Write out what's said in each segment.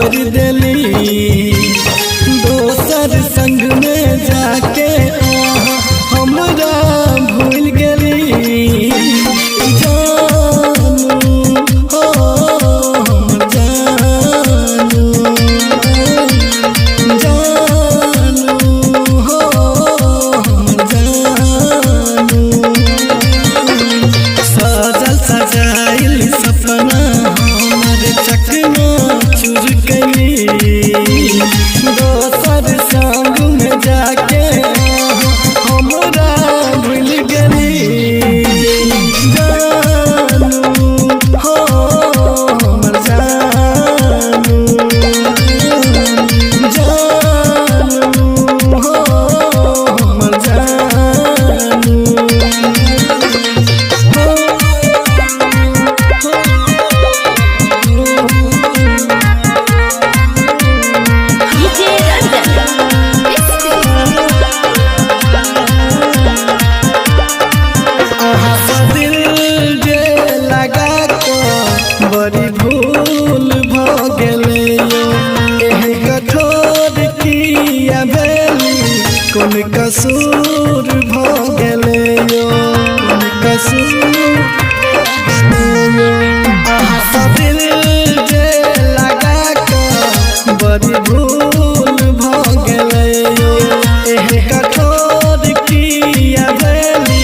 छोड़ देली दोसर संग में जाके हमरा भूल गेली जानू हो जानू जानू हो जानू सजल सजाइल सपना हमर चकना चूर गई दोसर संग में जाके हमरा भूल गेली जानू हो जानू जानू हो जानू बड़ी भूल भ गेले एहे कठोर किया भेली कोन कसूर भ गेले कोन कसूर दिल जे लगा के बड़ी भूल भ गेले एहे कठोर किया भेली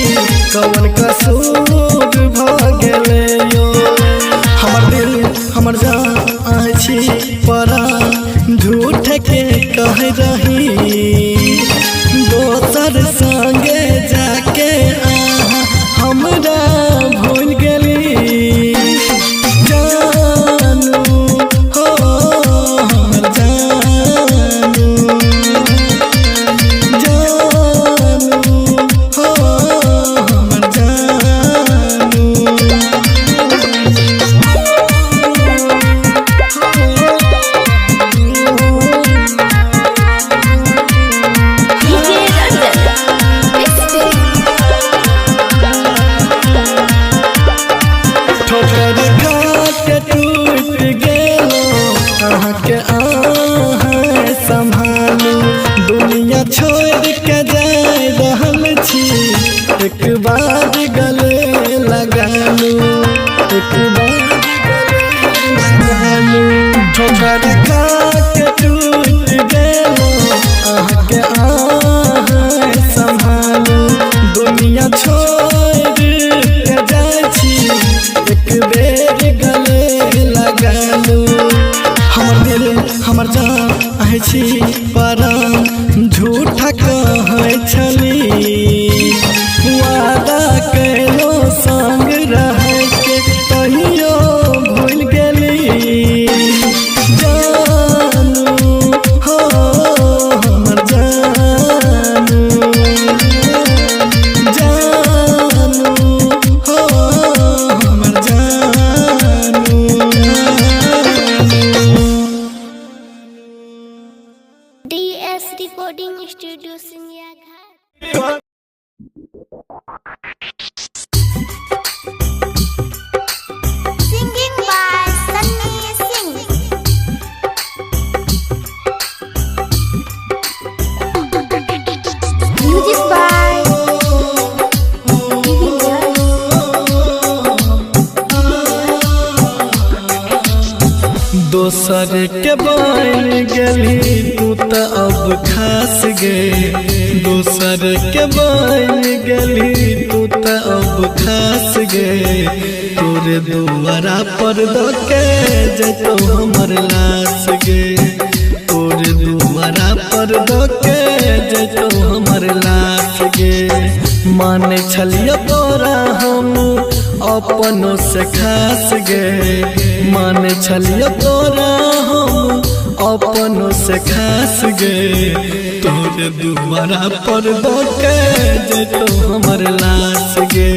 कोन कसूर भ गेले हमर जान छी परा झूठ के कह रही दोसर संगे जाके हमरा भूल गेली जानू हो जानू जानू हो जानू ठोकर खाके टूट गेलो अहाँके संभालू दुनिया छोड़ के जाए रहल छी एक बार गले लगालू एक बार लगालू ठोकर खाके टूट गेलो अहाँके संभालू दुनिया छोड़ के जाए छी एक बेर गले लगालू हमर दिल हमर जान आहे छी परान झूठा कहै छली वादा कैलो संग रहे के तहियो भूल गेली जानू हो हमर जानू जानू हो हमर जानू DS Recording Studio Sinya Ghat Singing by Sunny Singh Music by दोसर के बन गेली तू त अब खास गे दोसर के बन गेली तू त अब खास गे तोरे दुआरा पर दके जतो हमर लाश गे तोरे दुआरा पर दके जतो हमर लाश गे माने छलियो तोरा हम अपनों से खास गे माने छलियो तोरा हम अपनों से खास गे तोरे दुआरा पर दके जतो हमर लाश गे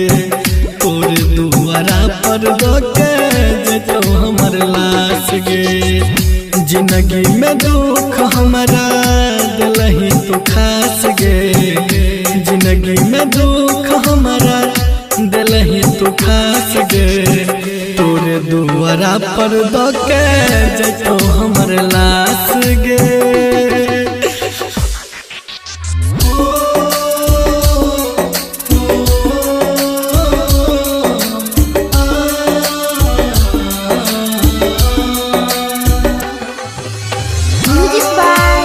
तोरे दुआरा पर दके जतो हमर लाश गे जिंदगी में दुख हमारा दिलही तू खास गे जिंदगी में दुख हमारा दिलही तू खास गे तोरे दुआ दुआरा पर दके जैतो हमर लाश गे। Music by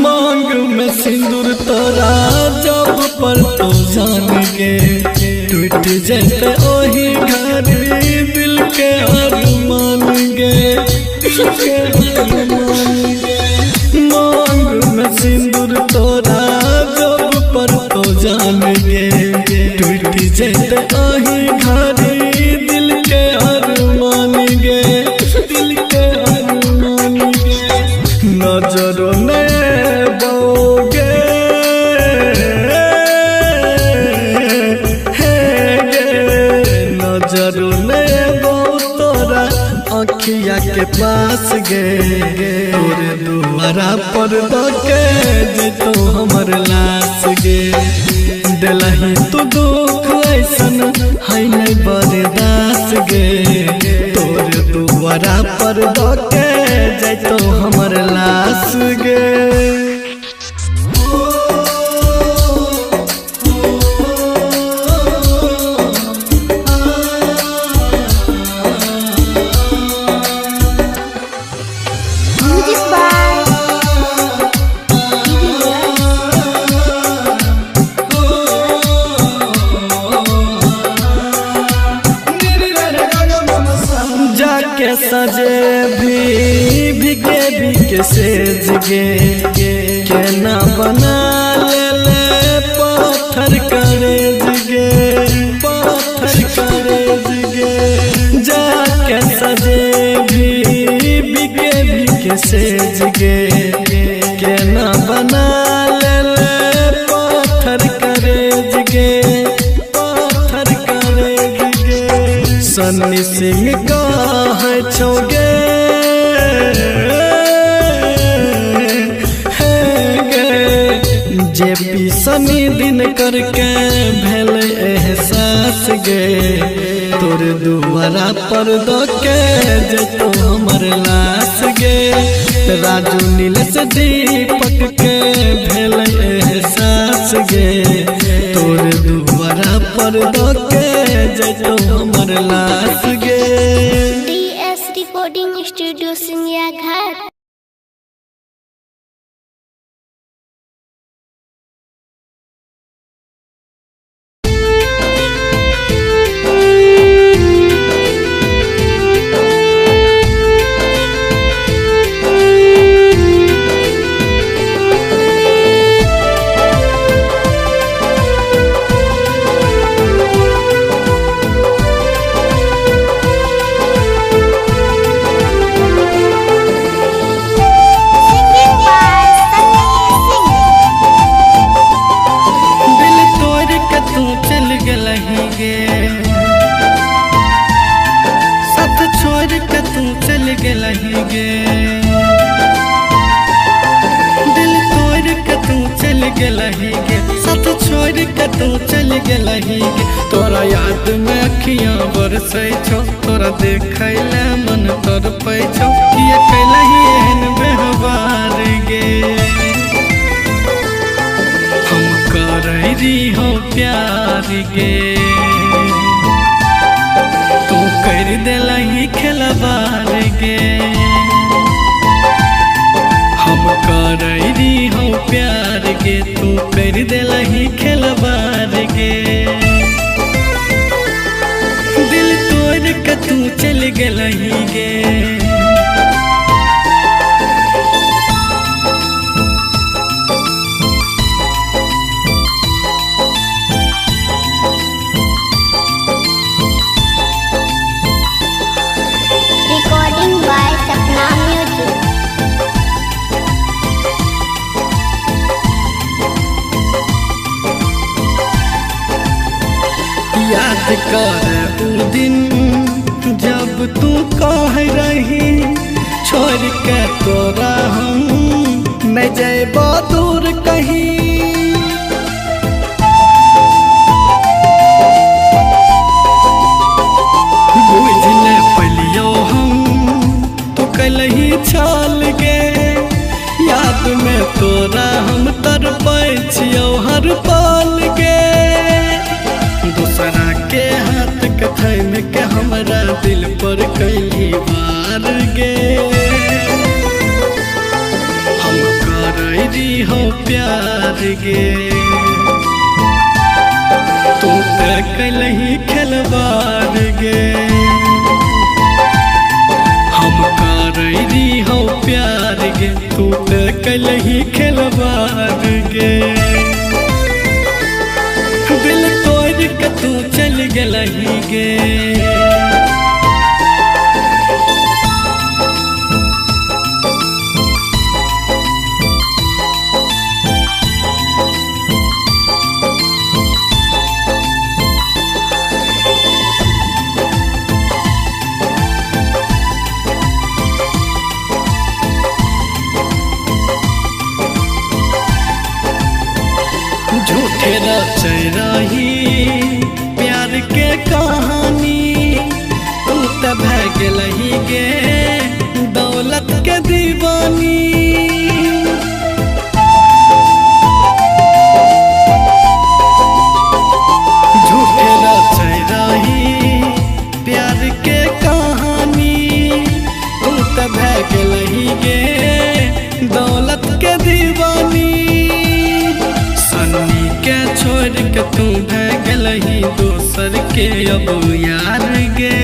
मांग में सिंदूर तोरा जब पर तो जान गे टूट जैते ओही घर दिल के अरमान गे। मांग में सिंदूर तोरा जब पर तो जान गे टूट जैते ओही घर दिल के अरमान गे। दिल के अरमान गे नजरों ने बोगे नजरों ने बो तोरा अखिया के पास गे। तोरे दुआरा पर दके जैतो हमर लाश गे। दिलही तू दुख ऐसन है नहीं बर्दाश्त गे। तोरे दुआरा पर दके जैतो हमर लाश गे। Music by जाके सजे भीगे भीगे सेज गे के ना बना ले पत्थर करेज गे। पत्थर करेज गे जाके सजे भीगे भीगे सेज गे के ना बना ले पत्थर करेज गे। पत्थर करेज गे सन्नी सिंह का है छोगे जे पी सनी दिन करके भेल एहसास गे। तोर दुआरा पर दके जैतो हमर लाश गे। राजू नीलेश दीपक के भेल एहसास गे। तोर दुआरा पर दके जैतो हमर लाश गे। DS Recording Studio सिंगिया घाट। साथ छोड़ के तू चल गेलही गे। तोरा याद में अखियां बरसै छौ तोरा देखै ले मन तड़पै छौ। किया कैलही एहन व्यवहार गे। हम करै रहियो प्यार गे तू कर देलही खिलवाड़ गे। हम करै रहियो प्यार गे तू कर देलही खिलवाड़ गे। दिल तोड़ के तू चल गेलही गे। Recording by Sapna Music. याद कर उ दिन जब तू कह रही छोड़ के तोरा हम नहीं जय दूर कहीं बुझले पलियो हम तो कल ही छाल गे याद में तोरा हम तरपै छियौ हर पल गे दूसरा के हाथ के थाम के हमरा दिल पर कैली वार गे हम करैली हो प्यार गे तू ते कैलही खिलवाड़ गे हम करैली हो प्यार गे तू ते कैलही खिलवाड़ गे दिल तोड़ के तू चल गेलही गे झूठे रचे रही प्यार के कहानी तू तो भै गेलही गे दौलत के दीवानी झूठे रचे रही प्यार के कहानी तू तो भै गेलही गे दौलत के दीवानी सन्नी के छोड़ के तू भै गेलही दोसर के अब यार गे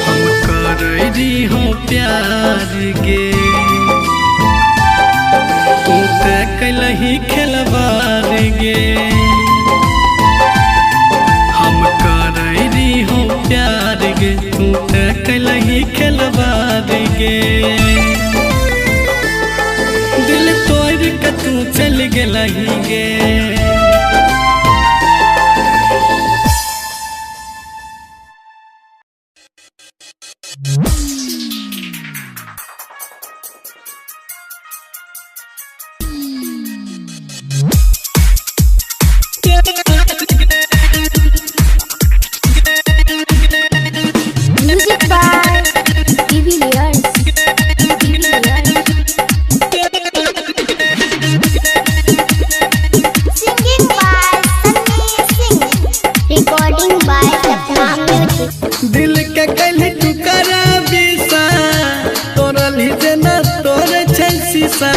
हम करैली हो प्यार गे तू ते कैलही खिलवाड़ गे हम करैली हो प्यार गे तू ते कैलही खिलवाड़ गे दिल तोड़ के तू चल गेलही गे Music by Divilliers. Singing by Sunny Singh. Recording by Sapna Music. दिल के कैलही तू कराबीसा तोरली जना तोर छै शीशा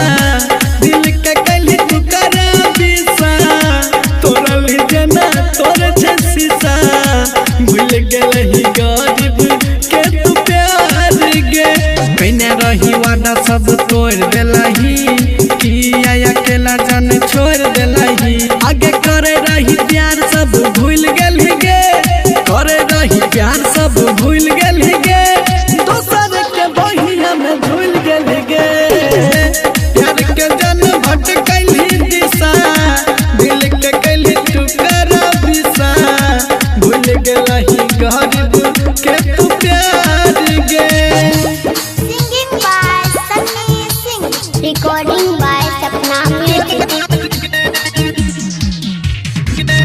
दिल के कैलही तू कराबीसा तोरली जना तोर छै शीशा भूल गेलही गरीब के तू प्यार गे कइने रही वादा सब तोड़ देलही किया अकेला जान छोड़ देलही आगे करे रही प्यार सब भूल गेलही गे करे रही प्यार सब भूल गेलही गे दोसर के बहिया में भूल गेलही गे प्यार के जन भटकैलही दिशा दिल के कैलही तू कराबीसा भूल गेलही गरीब के तू प्यार गे Singing by Sunny Singh. Recording by Sapna Music.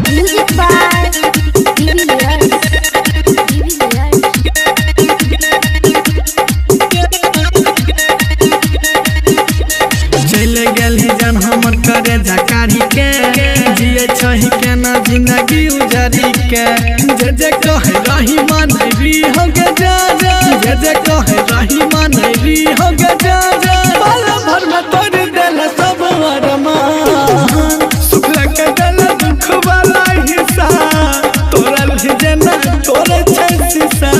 Music by Divilliers. चल गेलही जान हमर करे झकारी के जिए छही केना जिंदगी उजारी के जे कहे रही मानैली हो गे जा जा जे कहे रही मानैली हो गे जा जा पल भर में तोड़ देल सब अरमान सुख के देल दुख वाला हिस्सा तोरल जना तोरे छै शीशा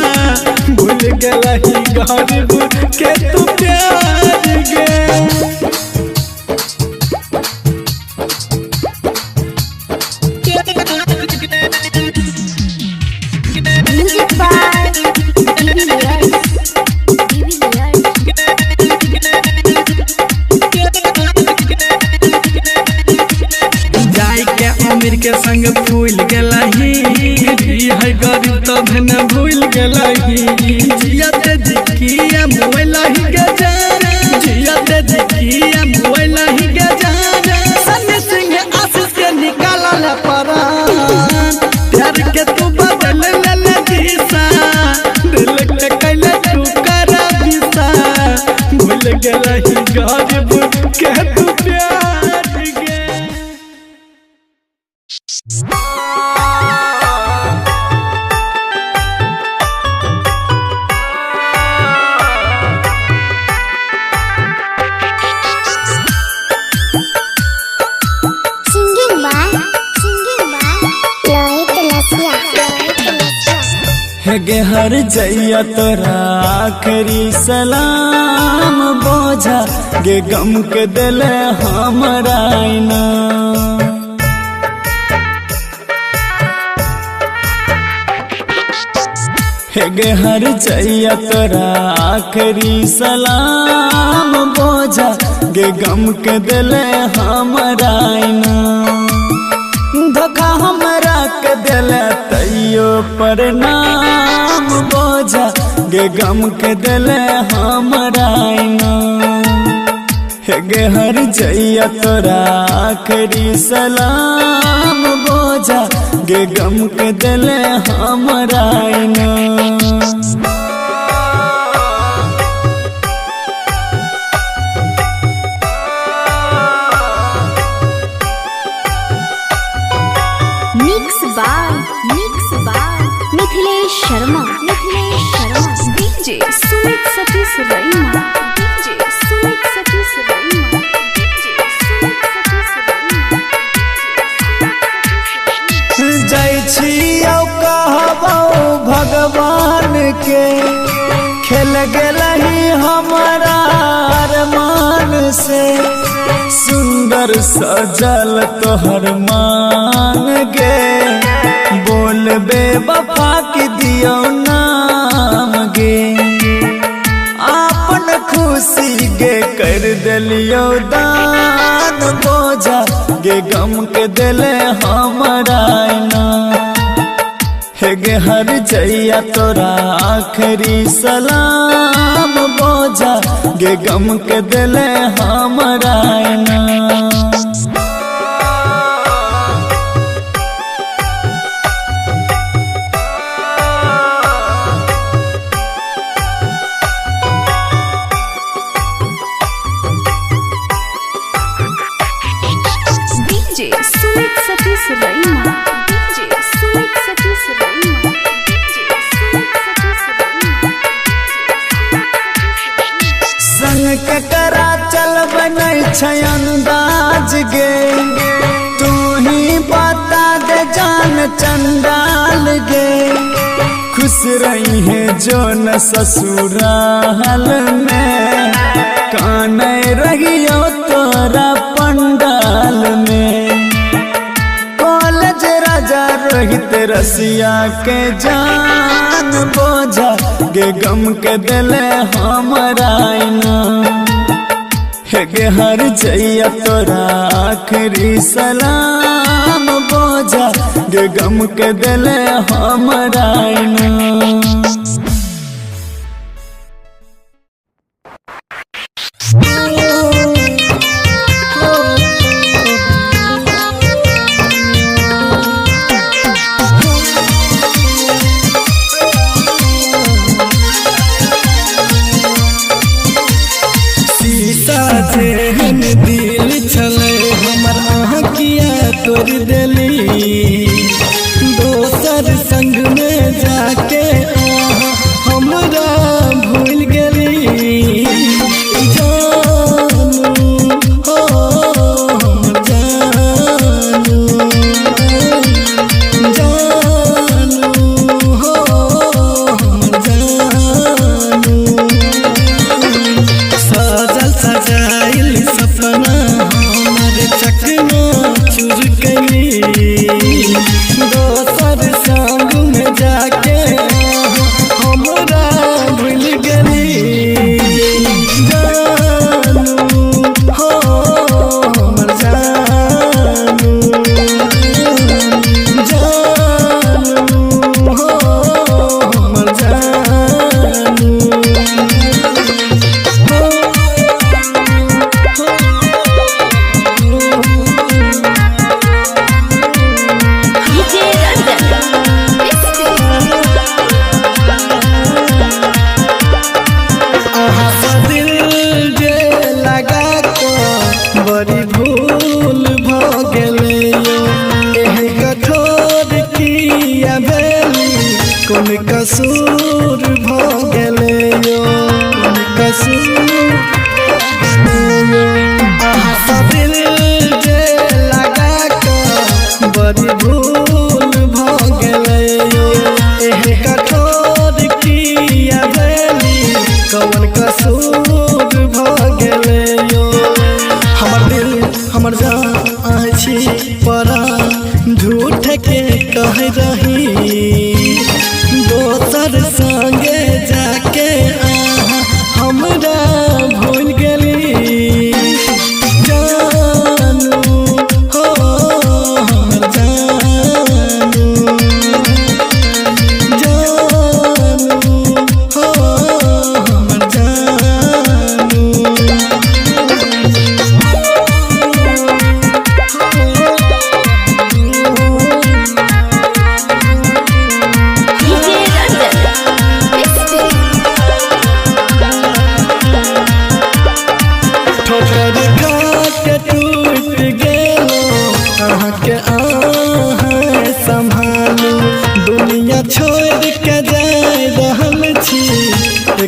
भूल गेलही गरीब के तू प्यार गे Music by Divilliers. जाय के अमीर के संग फूल गेलही है गरीब तब न भूल गेलही जियत जिकिया मोलही के जान जियत गेलही गरीब के तू प्यार गे। गे हर जैया तोरा आखरी सलाम बोझा गे गम के दिल हमरा ना। गे हर जैया तोरा आखरी सलाम बोझा गे गम के दिल हमरा ना। धोखा हमरा के दिल तैयो प्रणाम बोझा गे गम के दिल हमरा ना। गे हर जैया तोरा आखरी सलाम बोझा गे गम के दिल हमरा ना। Mithilesh Sharma DJ Sumit Satish रईमा DJ Sumit Satish रईमा DJ Sumit Satish रईमा। जय छियौ कहबौ भगवान के खेल गेलही हमारा अरमान से। सुंदर सजल तोहर मान गे बोल बेवफा के दियो नाम गे। आपन खुशी गे कर दिलियो दान बोझा गे गम के दिल हमरा ना। गे हर जैया तोरा आखरी सलाम बोझा गे गम के दिल हमरा ना। DJ Sumit Satish रईमा DJ Sumit Satish रईमा DJ Sumit Satish रईमा। संग ककरा चल बनै छै अंदाज गे तू ही बता दे जान चंडाल गे। खुश रही है जो न ससुराल में काने रहियो तोरा पंडाल में। कॉलेज राजा रोहित रसिया के जान बोझा गे गम के दिल हमरा ना। गे हर जैया तोरा आखरी सलाम बोझा गे गम के दिल हमरा ना। जेहन दिल छले हमर आँखिया तोड़ देली दोसर संग में जाके हमरा भूल गेली। जानू हो जानू जानू हो जानू सजाइल सपना हमर चकना चूर गई।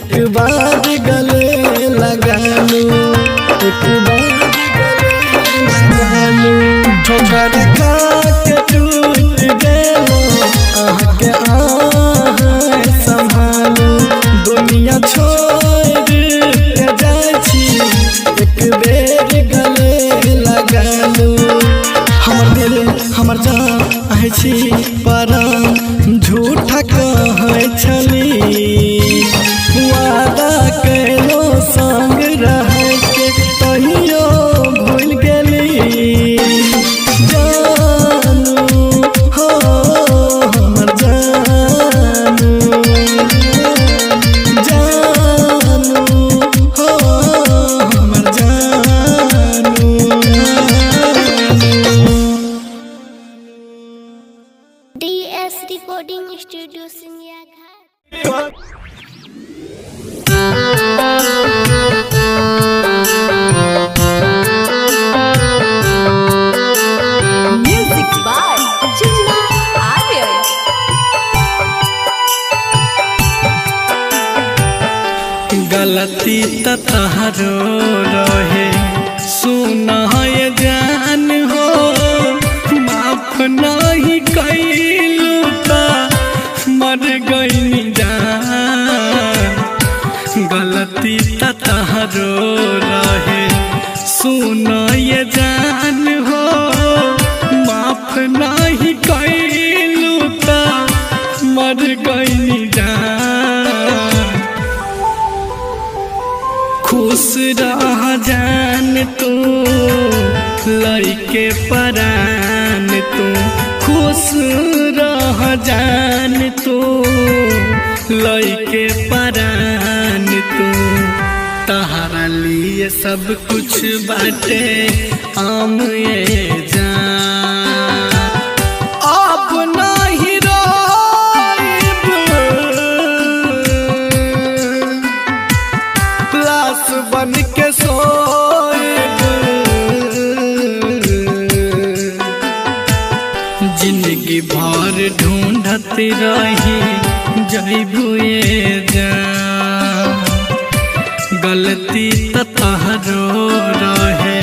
एक बार गले लगा लू, एक बार गले लगा लू। ठोकर खा के टूट गेलो, आके संभालू। दुनिया छोड़ के जाय छी, एक बेर गले लगा लू। हमर दिल हमर जान आहे छी परान, झूठा कहै छली। वादा कैलो संग रहै के, तहियो भूल गेली। जानू हो हमर जानू, जानू हो हमर जानू। DS Recording Studio सिंगिया घाट। Music by Chinna Aryan. गलती त तहरो रहे, सुना ये जान हो। माफ नहीं कैलू त मर गई जान। गलती त तहरो रहे, सुना ये जान हो। माफ नहीं कैलू त मर गई जान। खुश रह जान तू लइके परान तू, खुश रह जान तू लइके परान तू। तहरा लिए सब कुछ बाटे आम ये जान। अब नहीं रोइब, लाश बन के सोइब। जिंदगी भर ढूंढत रही जइबू ये जान। गलती त तहरो रहे,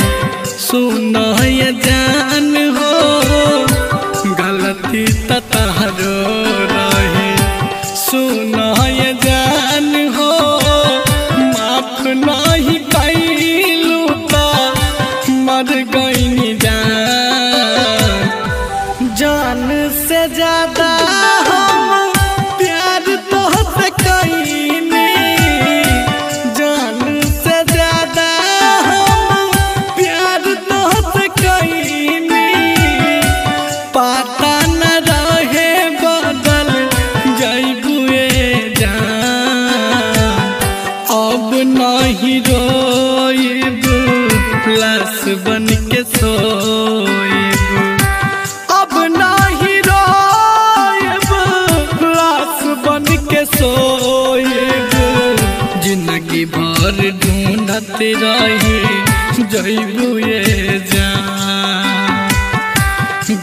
सुना ये जान हो। गलती त तहरो रहे, सुना ये जान हो। माफ नहीं कैलू त मर गई जान। जान से ज्यादा हम प्यार तोहसे कईनी, जान से ज्यादा हम प्यार तोहसे कईनी। पता न रहे बदल जइबू ये जान। अब नहीं रोइब, लाश बन के सोइब। अब नहीं रोइब, लाश बन के सोइब। जिंदगी भर ढूंढत रही जइबू ये जान।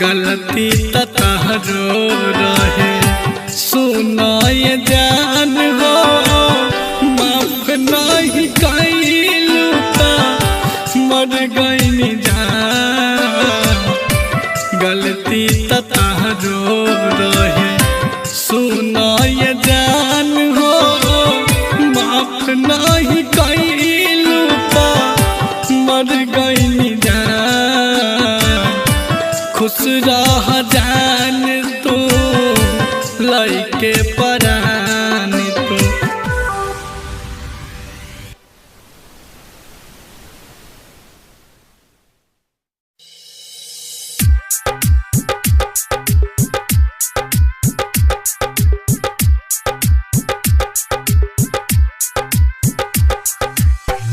गलती त तहरो रहे, सुना ये जान हो। माफ नहीं कैलू त मर गई जान। गलती त तहरो रहे, सुना ये जान हो। माफ नहीं कैलू त मर गई जान। खुश रह जान तू लइके परान तू।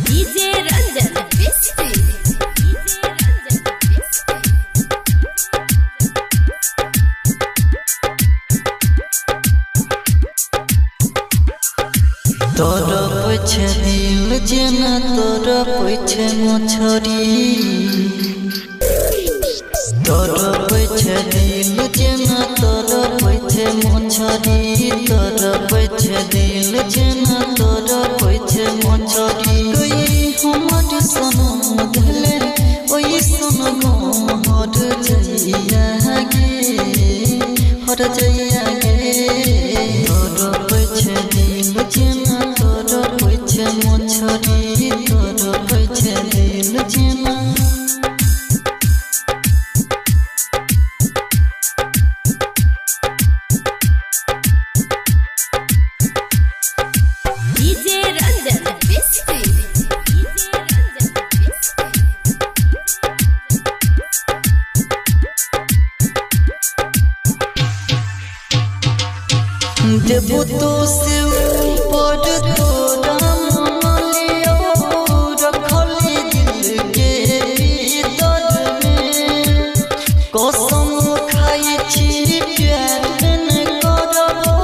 DJ Ranjan Bisty. तोर पछे दिल जेना तोर पछे मछरी, तोर पछे दिल जेना तोर पछे पैछे मछरी तोरा पैछे दिल जना तोरा पैछे मछरी कोई हमर सनम धले ओई सनम हर जइया गे तोरा पैछे दिल जना तोरा पैछे मछरी तोरा पैछे दिल जना डीजे रंजन बिस्ती देबो तो से ऊपर तोरा मालियो रखली दिल के भीतर में कसम खाई छी प्यार न करबो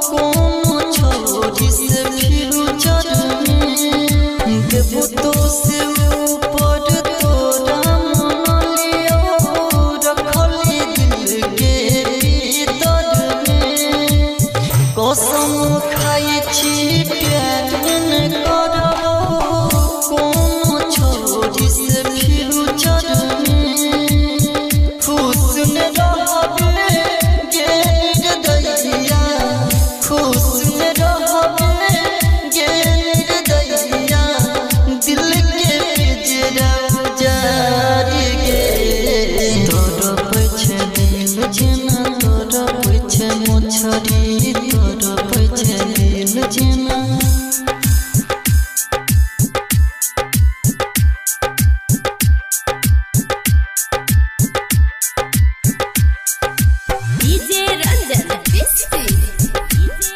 कोन छोरी से फ्यूचर में देबो तो से ऊपर तोरा मालियो रखली दिल के भीतर कसम खाई छी प्यार न करबो कोन छोरी से फ्यूचर में खुश न रहबे गे दैया खुश न रहबे गे दैया दिल के पिजरा जारी गे तोरा पैछे दिल जना तोरा पैछे मछरी तोरा पैछे दिल जना डीजे रंजन बिस्ती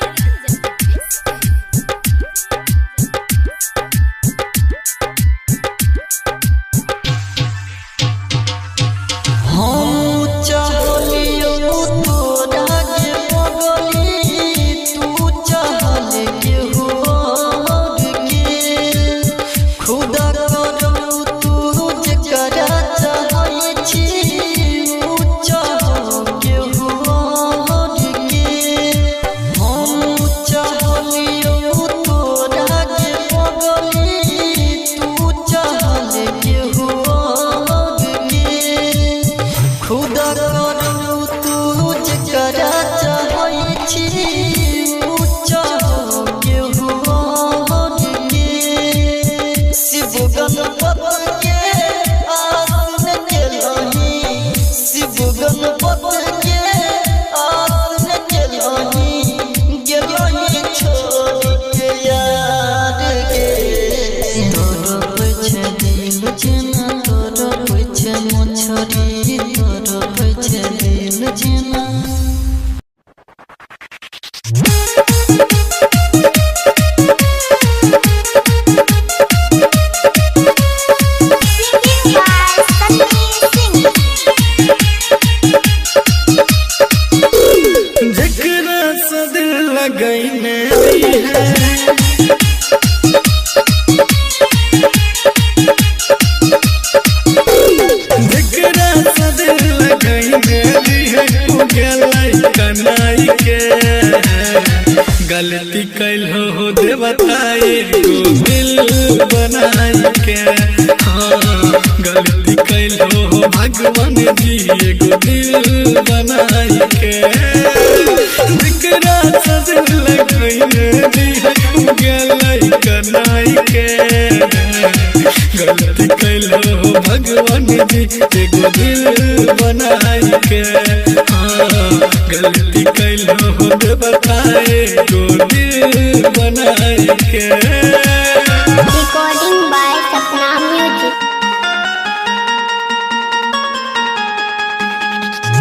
हम चाहलियो तोरा के बगली तू चाहल के होर के खुदा करो तू जकरा चाहै छी ऊ चाह के होर के हम चाहलियो तोरा के बगली तू चाहल के होर के खुदा करो तू जकरा चाहै छी ऊ चाह के होर के शिव गणपत के आसन केलही शिव गणपत के आसन केलही गेलही छोड़ के यार के तोरा पैछे दिल जना तोरा पैछे मछरी तोरा पैछे दिल जना जकरा से दिल लगैने रही है जकरा से दिल लगैने रही है उ गेलै कनाई के गलती कैलो हो देवताए को दिल बनाई के हाँ गलती कैलो हो भगवान जी एगो दिल बनाई के जकरा से दिल लगैने रही है उ गेलै कनाई के गलती कैलो हो भगवान जी एगो दिल बनाई के हाँ गलती कैलो हो देवताए एगो दिल बनाई के recording by Sapna music.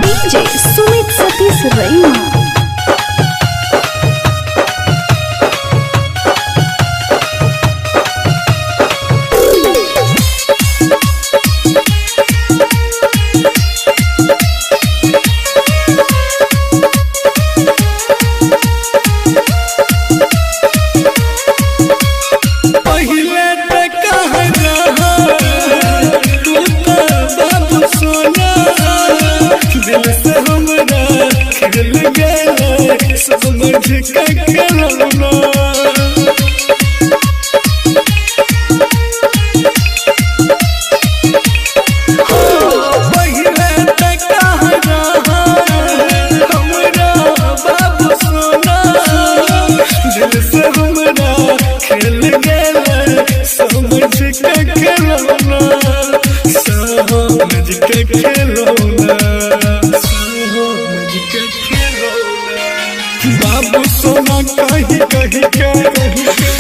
DJ Sumit Satish Raina दिल से हमरा खेल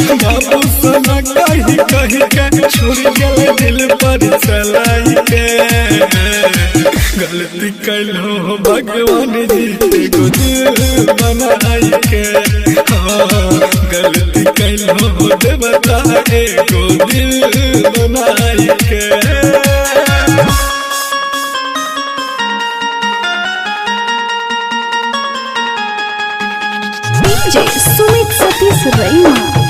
बाबू सोना कही कही के छोड़ गए दिल पर चलाई के गलती कैलो भगवान जी एगो दिल बनाई के गलती कैलो देवता एगो दिल बनाई के DJ Sumit Satish Raima.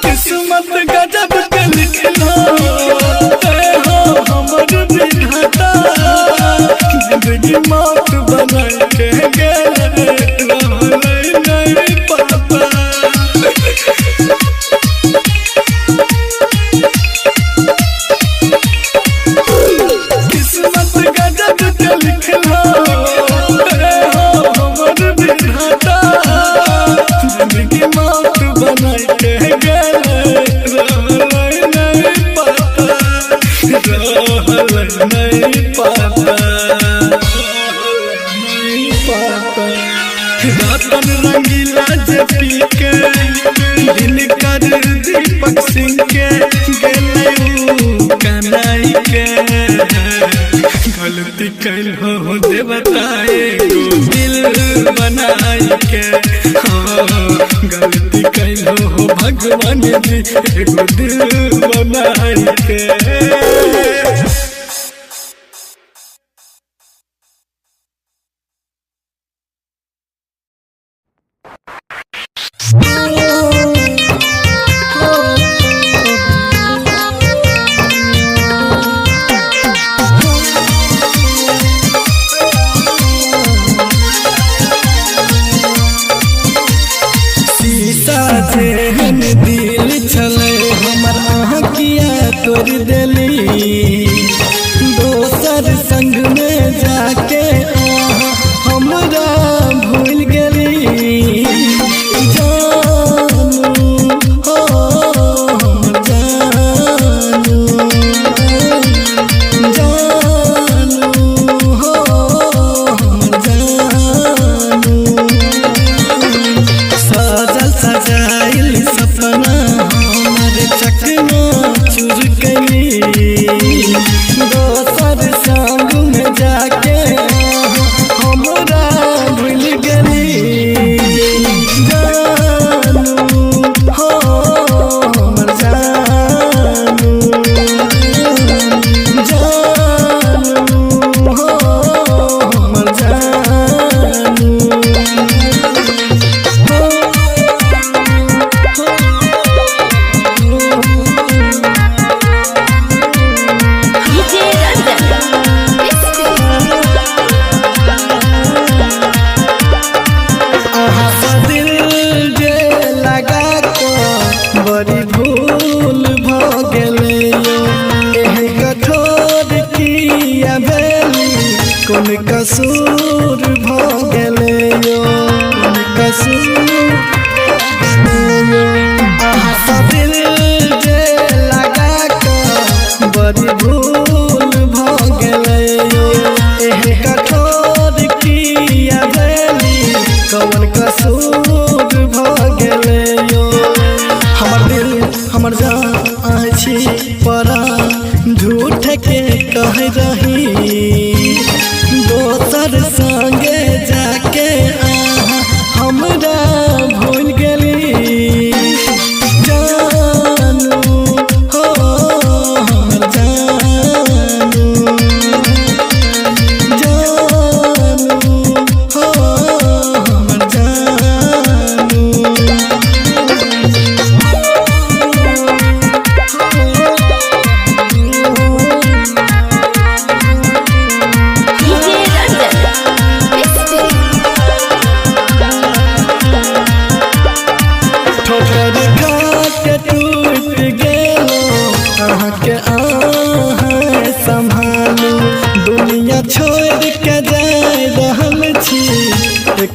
किस्मत गजब के लिखला हो हमर विधाता जिंदगी मौत बना के गेल रहलै नहीं पता किस्मत गजब के लिखला हो हमर विधाता जिंदगी मौत बना के गेल रहलै नहीं पता रतन रंगीला जे पी के दिल कर दीपक सिंह के गेलू कनाई के गलती कैलो देवता एगो दिल बनाई के गलती कैलो भगवान जी एगो दिल बनाई के जेहन दिल छले हमर अहाँ किया तोड़ देली दोसर संग में जाके हमरा भूल गेली जानू हो जानू जानू हो जानू सजाइल सपना हमर चकना चूर गई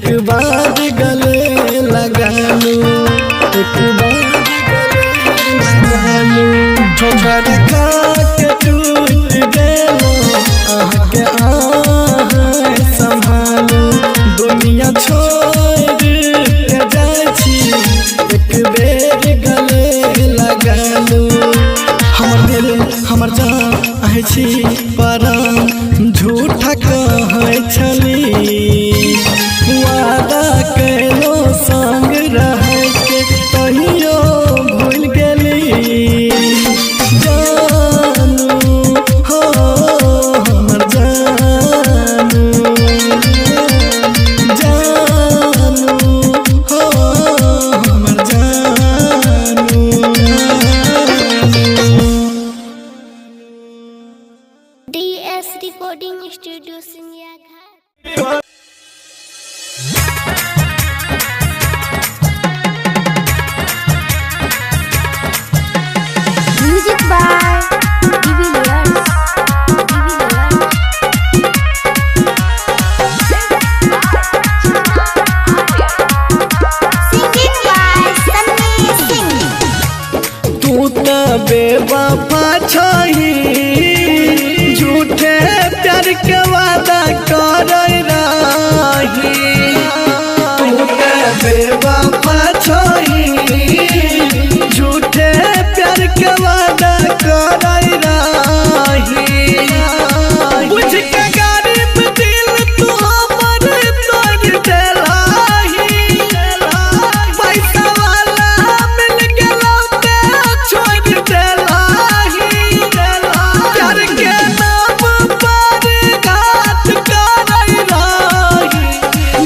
एक बार गले लगा लूं, एक बार ठोकर खा के टूट गेलो आके संभालू दुनिया छोड़ के जाइ छी एक बेर गले लगा लूं। हमर दिल हमर जान आइ छी परान झूठा कहै छली वादा कैलो संग रहै के तहियो भूल गेली जानू हो हमर जानू जानू हो हमर जानू। DS Recording Studio Sinya Ghat। Music by Divilliers. Singing by Sunny Singh। तू तो बेवफा छही झूठे प्यार के वादा कर रही, तू तो बेवफा छही झूठे प्यार के वादा कर रही। बुझ के गरीब दिल तू हमर तोड़ देलही, पैसा वाला मिल गेलौ ते छोड़ देलही, प्यार के नाम पर घात करई रही,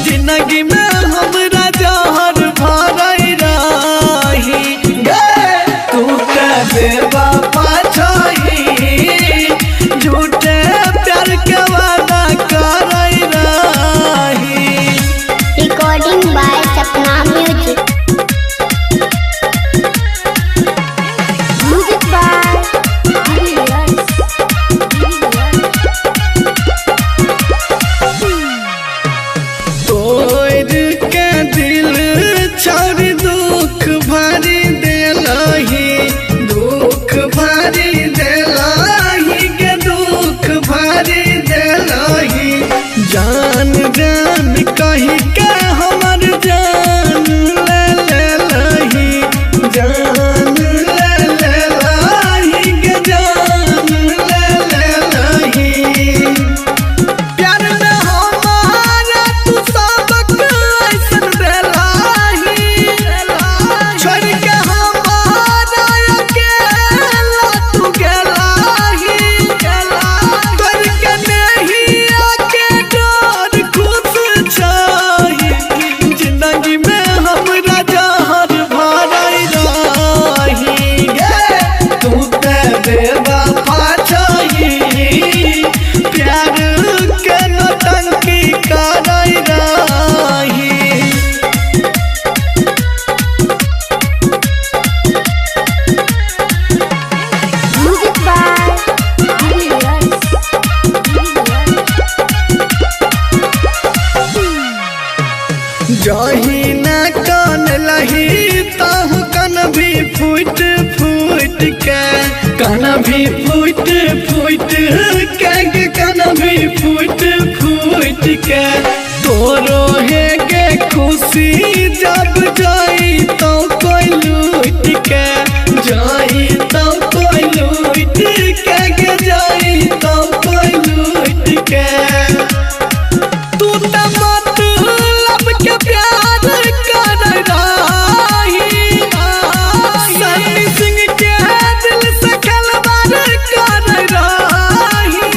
जिंदगी में हमरा जहर भरई रही। तू ते बेवफा छही झूठे प्यार के वादा करई रही। Recording by Sapna Music। Music by Divilliers। तोड़ के दिल छोड़ दुख भरी देलही, दुख भरी देलही के दुख भरी देलही। जान जान कही के हमर जान ले लेलही, जान ले लेलही के जान ले लेलही। प्यार में हमारा तू सबक ऐसन देलही, छोड़ के हमारा अकेला तू गेलही, तोड़ के नहीं आके डर खुश छही, जिंदगी में हमरा जहर भरई रही। तू ते बेवफा छही प्यार के नौटंकी करई रही। Music by Divilliers। जही न कान लही ताहु कन भी फूट फूट के, कन भी फूट फूट के कन भी फूट फूट के। तोरो है के खुशी जब जाई तो कोई लूट के जाई, तो कोई लूट के जाई, तो कोई लूट के। तू तो मतलब के प्यार कर रही, सन्नी सिंह के दिल से खिलवाड़ कर रही,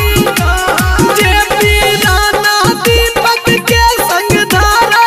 जे पी राणा दीपक के संग धारा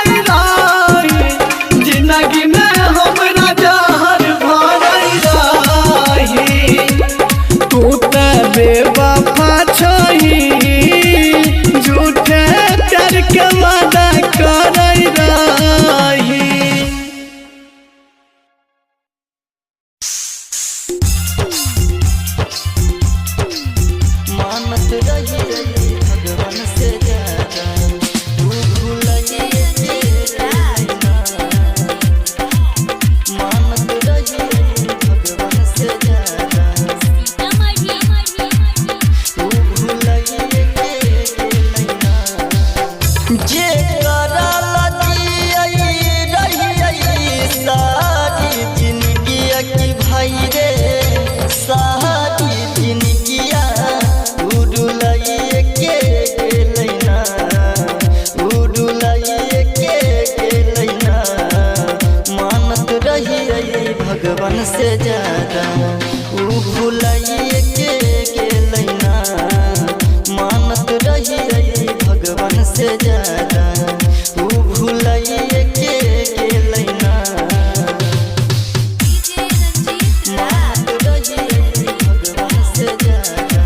भगवान से ज्यादा ऊ भुलाइए के गेलैना मानत रही भगवान से ज्यादा ऊ भुलाइए के गेलैना मानत रही भगवान से ज्यादा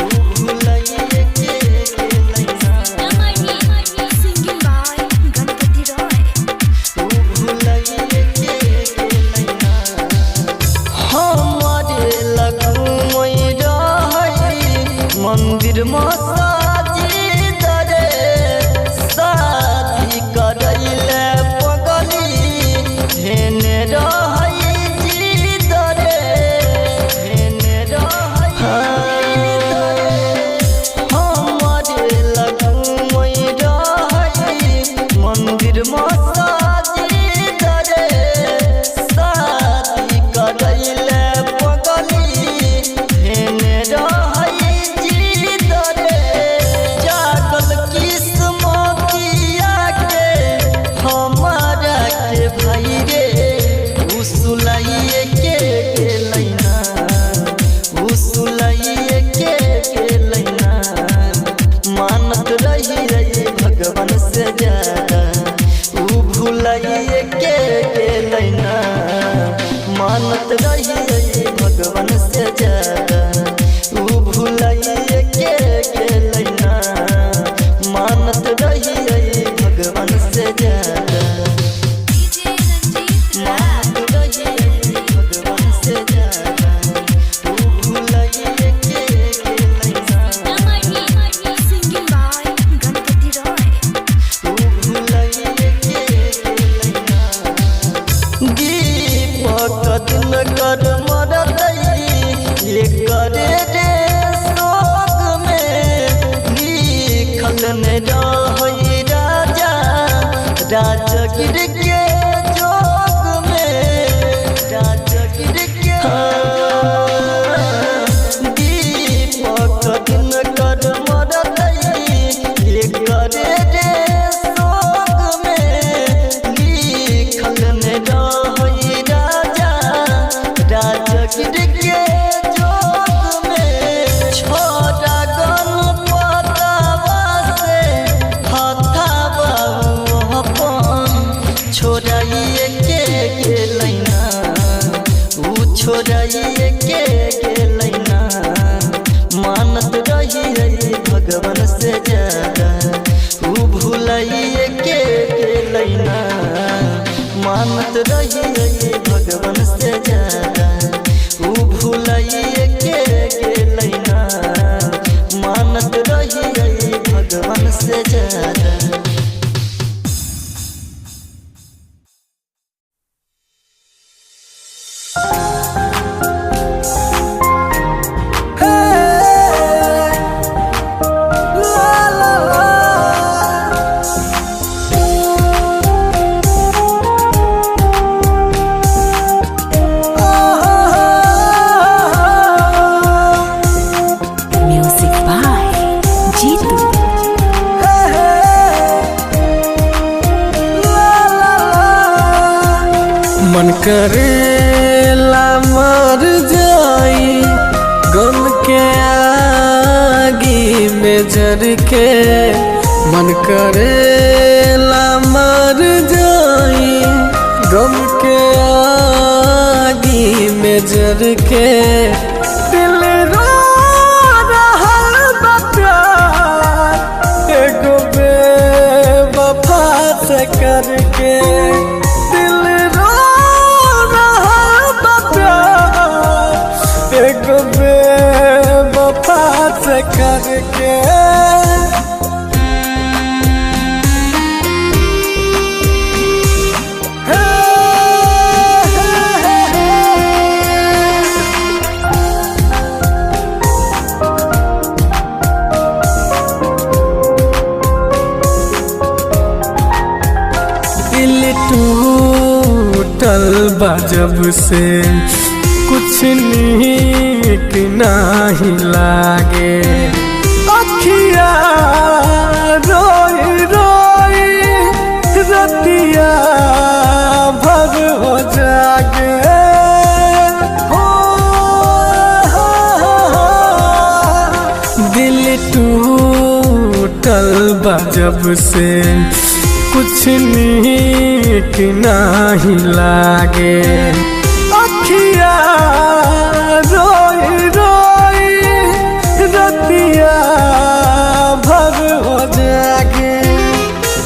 ऊ भुलाइए के गेलैना ऊ भुलाइए के गेलैना हमारे लगुमई रहई मंदिर मसाजिद रे शादी करैले पगली हेने रहई जिद रे हेने रहई हमारे लगुमई रहई मंदिर मसाजिद रे शादी करैले पगली हेने रहई जिद रे जागल किस्मतिया के हमारा के भाई रे उसुलाइए के गेलैना उसुलाइए के गेलैना मानत रही भगवान से ज्यादा ऊ भुलाइए के गेलैना मानत रही भगवान से ज्यादा ऊ भुलाइए के गेलैना मानत रही भगवान से ज्यादा मानत रही भगवान से ज्यादा ऊ भुलाइए के गेलैना ऊ भुलाइए के गेलैना दीपक दिन कर मरतई ये करे रे शोक में लिखल ने रहई राजा राजगिर के जोग में राजगिर के दीपक दिन कर मरतई ये करे रे शोक में लिखल ने रहई राजा राजगिर के जोग में छोड़ा गणपतवा से हथावा अपन छोड़ाइए के गेलैना ऊ छोड़ाइए के गेलैना मानत रही भगवान से ज्यादा ऊ भुलाइए के गेलैना मानत रही भगवान से ज्यादा ऊ भुलाइए के गेलैना मानत रही भगवान से ज्यादा Music by Jitu. मन करेला मर जाई गम के आगी में जर के मन करेला मर जाई गम के आगी में जर के दिल रो रहल बा प्यार एगो बेवफा से करके दिल रो रहल बा प्यार एगो बेवफा से करके दिल टूटल बा जब से कुछ नीक नाही लागे अखिया रोई रोई रतिया भर हो जागे टूटल बा जब से कुछ नीक नहीं लागे अखिया रोई रोई रतिया भर हो जागे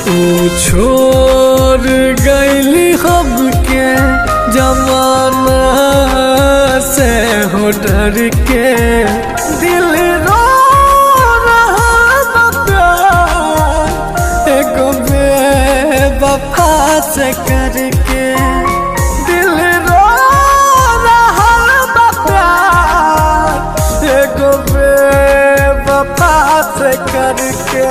तू छोड़ गईली हमके जमाना से हो डर के दिल रो रहा प्यार एगो बेवफा से करके दिल रो रहा प्यार एगो बेवफा से करके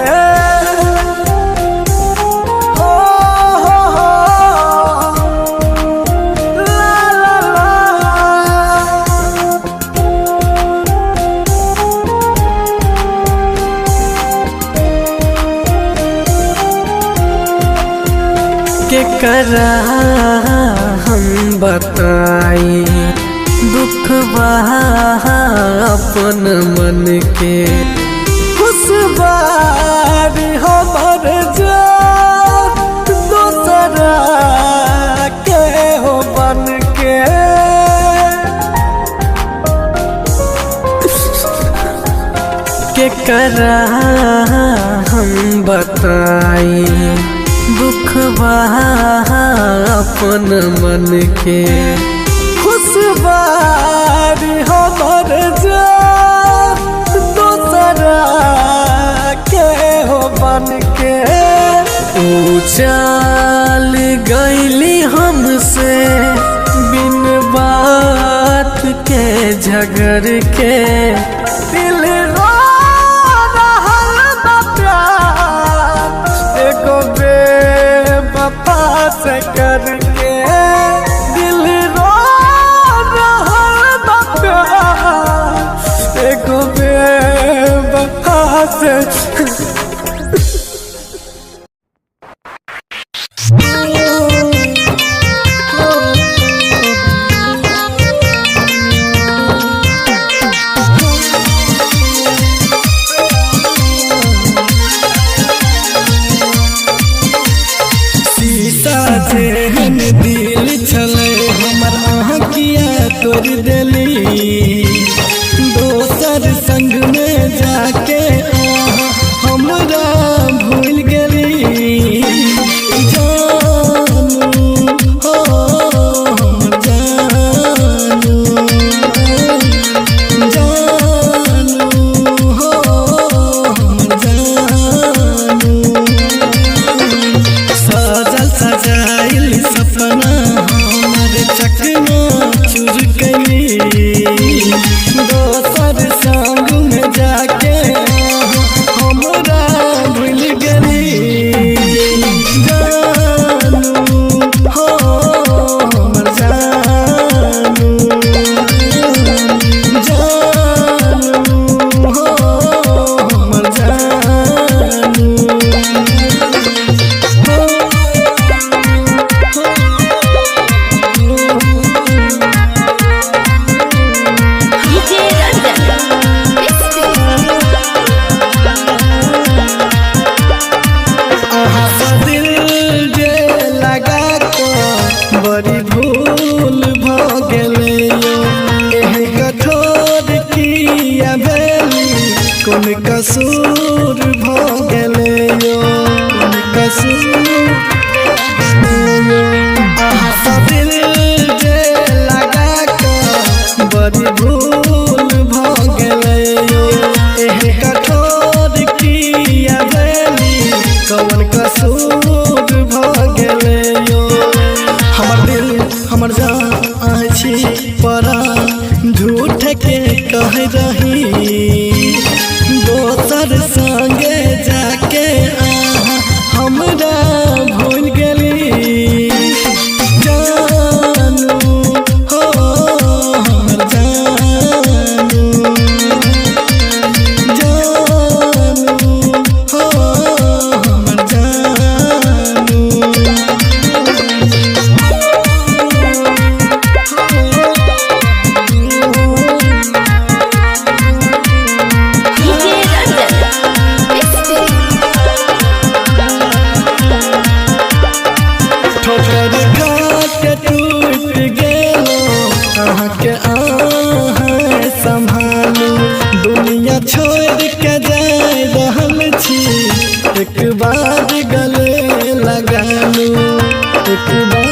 केकरा हम बताई दुखवा अपन मन के खुशबारी हमर जा दोसरा के हो बन के केकरा हम बताई दुखवा अपन मन के खुशबारी हमर जा दोसरा के हो बन के ऊ चल गईली हमसे बिन बात के झगड़ के दिल रो रहल बा प्यार एगो बेवफा से करके दिल रो रहल बा प्यार एगो बेवफा से जेहन दिल छले हमर आँखिया तोड़ देली दोसर संग में जाके हमरा भूल गेली जानू हो जानू जानू हो जानू सजाइल सपना हमर चकना चूर गई ठोकर खा के टूट गेलो अहाँके अहाँ संभालू दुनिया छोड़ के जाए रहल छी एक बार गले लगालू एक बार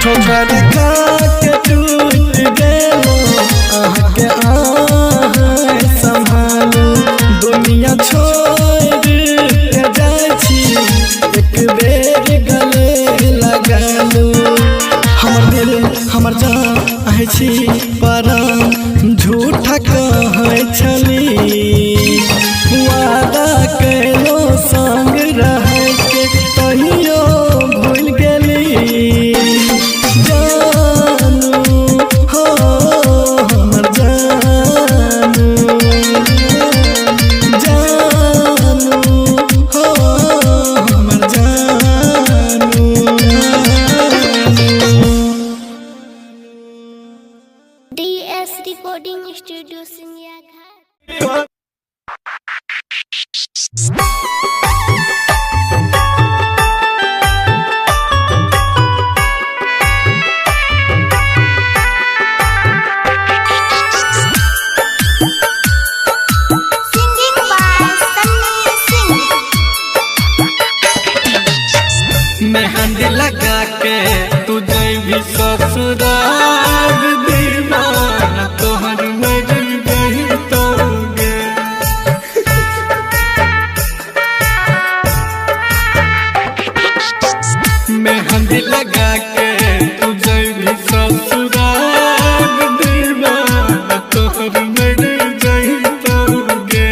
ठोकर खा के टूट गेलो अहाँके अहाँ संभालू दुनिया छोड़ के जाए छी एक बेर गले लगालू हमर दिल हमर जान आहे छी परम झूठा कहै छली वादा कैलो संग रहै के कहियो भूल गेली जानू हो हमर जानू जानू हो हमर जानू DS Recording Studio Sinya Ghat. Singing by Sunny Singh. मेहंदी लगा के तुझे भी ससुराल दीवाना तोहर मर गई तोगे मेहंदी लगा के तुझे भी ससुराल दीवाना तोहर मर गई तोगे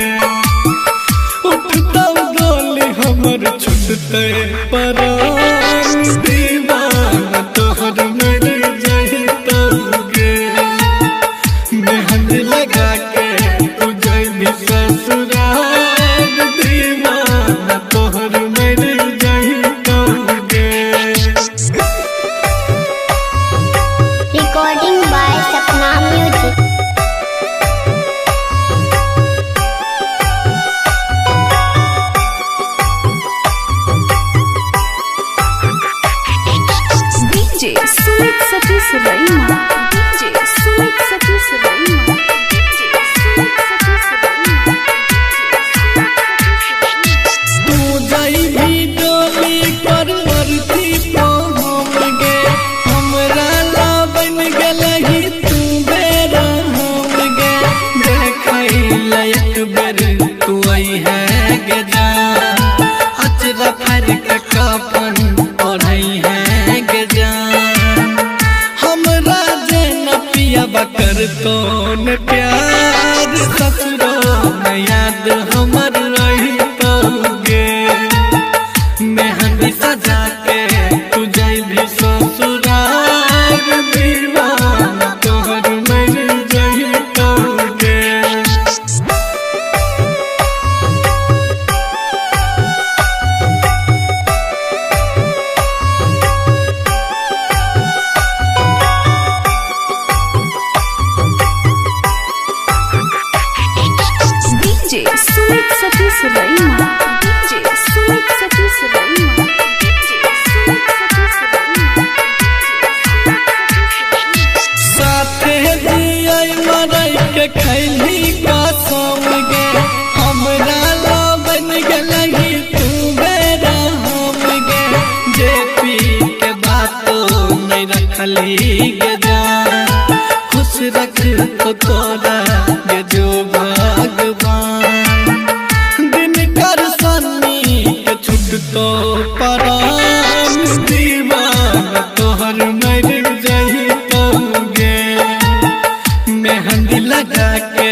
उठता गोली हमर छुटते परान दीवाना तोहर मर जाई तोगे मेहंदी लगा के तुझे भी ससुराल दीवाना तोहर मर जाई तोगे Recording by Sapna Music. DJ Sumit Satish Raima. DJ Sumit Satish Raima. DJ Sumit Satish Raima. तू जाई भी डोली पर वरती पहुँच गे हमरा ला बन गलही तू बेरा हम गे देखै लायक बेर तू आई है गे जान अचरा फर के कफन ओढ़ई है गे जान हमरा जे न पिया बकर तो न प्यार ससुरो न याद हमर रही तोगे मेहंदी सजा के तुझे भी ससुराल दीवाना तोहर मर जाई तोगे DJ Sumit Satish Raima. DJ Sumit Satish Raima. DJ Sumit Satish Raima. साथे दियाई मरई के खैली कसम गे हमरा ला बन गलही तू बेरा हम गे जे पी के बातो नहीं रखली गे जान खुश रख तो तोरा गे जो भगवान दिन कर सन्नी के छुट तो परान दीवाना तोहर मर जाई तोगे मेहंदी लगा के